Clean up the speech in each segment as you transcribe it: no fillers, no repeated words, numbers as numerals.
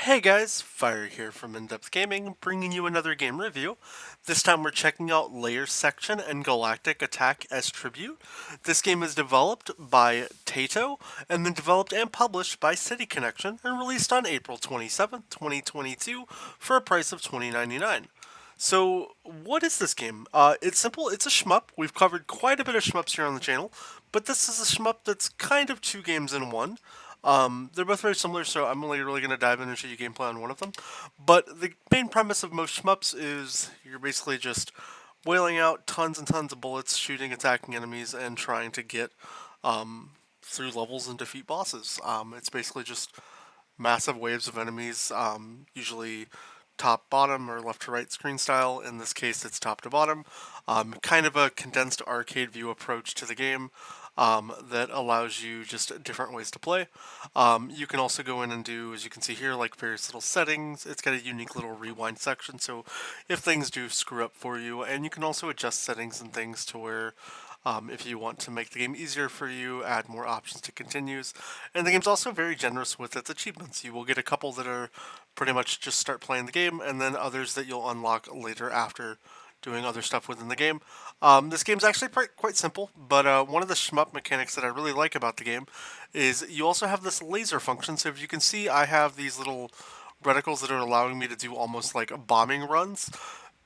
Hey guys, Fire here from InDepth Gaming, bringing you another game review. This time we're checking out Layer Section and Galactic Attack as Tribute. This game is developed by Taito, and then developed and published by City Connection, and released on April 27th, 2022 for a price of $20.99. So, what is this game? It's simple, it's a shmup. We've covered quite a bit of shmups here on the channel, but this is a shmup that's kind of two games in one. They're both very similar, so I'm only really going to dive in and show you gameplay on one of them. But the main premise of most shmups is you're basically just wailing out tons and tons of bullets, shooting, attacking enemies, and trying to get through levels and defeat bosses. It's basically just massive waves of enemies, usually top bottom or left to right screen style. In this case, it's top to bottom. Kind of a condensed arcade view approach to the game. That allows you just different ways to play. You can also go in and do, as you can see here, like various little settings. It's got a unique little rewind section, so if things do screw up for you, and you can also adjust settings and things to where if you want to make the game easier for you, add more options to continues. And the game's also very generous with its achievements. You will get a couple that are pretty much just start playing the game, and then others that you'll unlock later after doing other stuff within the game. This game's actually quite simple, but one of the shmup mechanics that I really like about the game is you also have this laser function. So if you can see, I have these little reticles that are allowing me to do almost like bombing runs.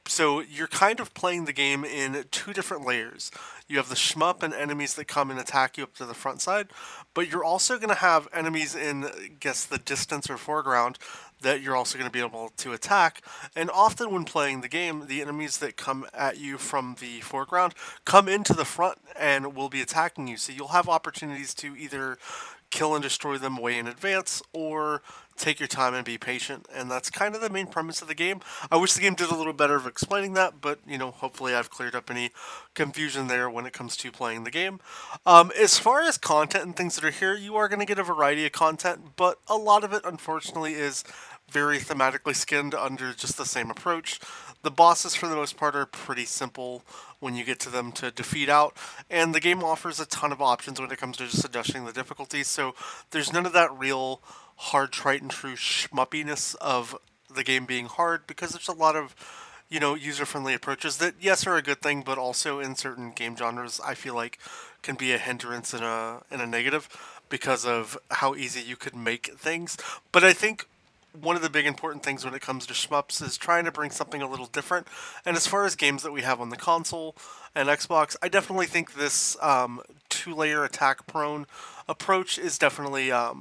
So you're kind of playing the game in two different layers. You have the shmup and enemies that come and attack you up to the front side, but you're also going to have enemies in, I guess, the distance or foreground that you're also going to be able to attack. And often when playing the game, the enemies that come at you from the foreground come into the front and will be attacking you. So you'll have opportunities to either kill and destroy them way in advance, or take your time and be patient. And that's kind of the main premise of the game. I wish the game did a little better of explaining that, but hopefully I've cleared up any confusion there when it comes to playing the game. As far as content and things that are here, you are going to get a variety of content, but a lot of it, unfortunately, is very thematically skinned under just the same approach. The bosses, for the most part, are pretty simple when you get to them to defeat out, and the game offers a ton of options when it comes to just adjusting the difficulty, so there's none of that real hard, tried and true schmuppiness of the game being hard, because there's a lot of user-friendly approaches that, yes, are a good thing, but also in certain game genres, I feel like can be a hindrance and a negative because of how easy you could make things. But I think one of the big important things when it comes to shmups is trying to bring something a little different. And as far as games that we have on the console and Xbox, I definitely think this two-layer attack-prone approach is definitely a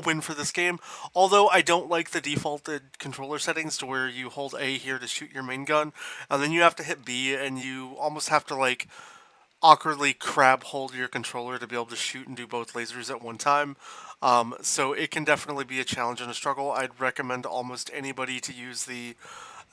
win for this game. Although I don't like the defaulted controller settings to where you hold A here to shoot your main gun, and then you have to hit B, and you almost have to like awkwardly crab hold your controller to be able to shoot and do both lasers at one time. So it can definitely be a challenge and a struggle. I'd recommend almost anybody to use the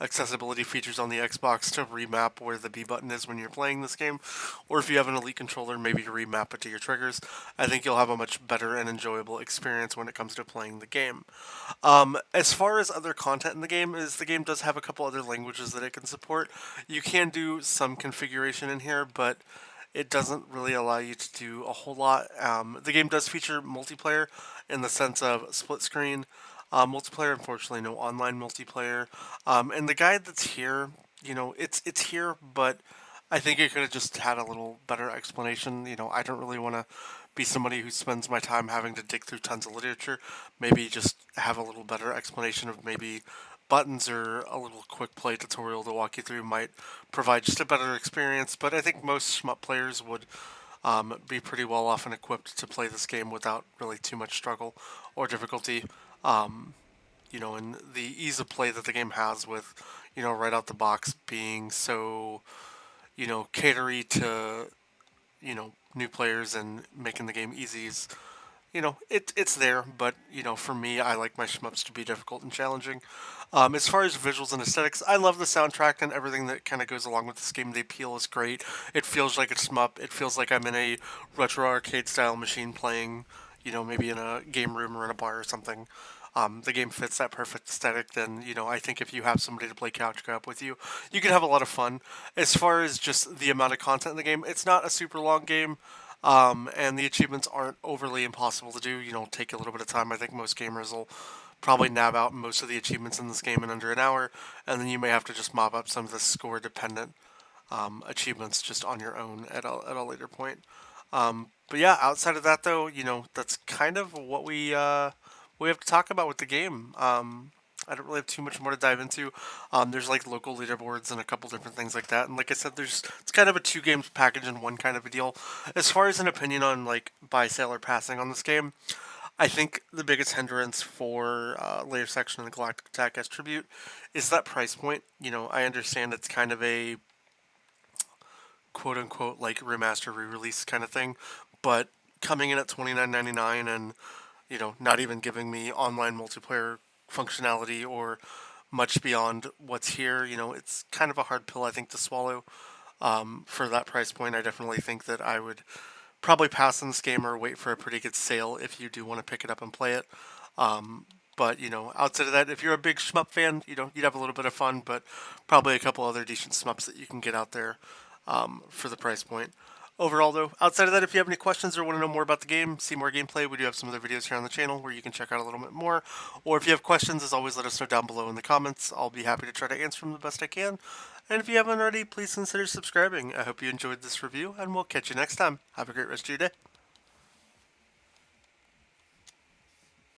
accessibility features on the Xbox to remap where the B button is when you're playing this game, or if you have an Elite controller, maybe to remap it to your triggers. I think you'll have a much better and enjoyable experience when it comes to playing the game. As far as other content in the game, is the game does have a couple other languages that it can support. You can do some configuration in here, but it doesn't really allow you to do a whole lot. The game does feature multiplayer in the sense of split screen multiplayer. Unfortunately, no online multiplayer. And the guide that's here, it's here, but I think it could have just had a little better explanation. I don't really want to be somebody who spends my time having to dig through tons of literature. Maybe just have a little better explanation of maybe buttons, or a little quick play tutorial to walk you through might provide just a better experience. But I think most shmup players would be pretty well off and equipped to play this game without really too much struggle or difficulty. Um, and the ease of play that the game has with, right out the box being so, catery to, new players and making the game easy is, it's there, but for me, I like my shmups to be difficult and challenging. As far as visuals and aesthetics, I love the soundtrack and everything that kind of goes along with this game. The appeal is great. It feels like a shmup. It feels like I'm in a retro arcade style machine playing, maybe in a game room or in a bar or something. The game fits that perfect aesthetic. Then I think if you have somebody to play couch co-op with you, you can have a lot of fun. As far as just the amount of content in the game, it's not a super long game. And the achievements aren't overly impossible to do. Take a little bit of time. I think most gamers will probably nab out most of the achievements in this game in under an hour, and then you may have to just mop up some of the score dependent achievements just on your own at a later point. But yeah, outside of that though, that's kind of what we have to talk about with the game. I don't really have too much more to dive into. There's like local leaderboards and a couple different things like that. And like I said, it's kind of a two games package in one kind of a deal. As far as an opinion on like buy, sale, or passing on this game, I think the biggest hindrance for Layer Section and the Galactic Attack as Tribute is that price point. I understand it's kind of a quote unquote like remaster re-release kind of thing, but coming in at $29.99 and not even giving me online multiplayer functionality or much beyond what's here, it's kind of a hard pill I think to swallow. For that price point, I definitely think that I would probably pass on this game or wait for a pretty good sale if you do want to pick it up and play it. But outside of that, if you're a big shmup fan, you'd have a little bit of fun, but probably a couple other decent shmups that you can get out there for the price point. Overall, though, outside of that, if you have any questions or want to know more about the game, see more gameplay, we do have some other videos here on the channel where you can check out a little bit more. Or if you have questions, as always, let us know down below in the comments. I'll be happy to try to answer them the best I can. And if you haven't already, please consider subscribing. I hope you enjoyed this review, and we'll catch you next time. Have a great rest of your day.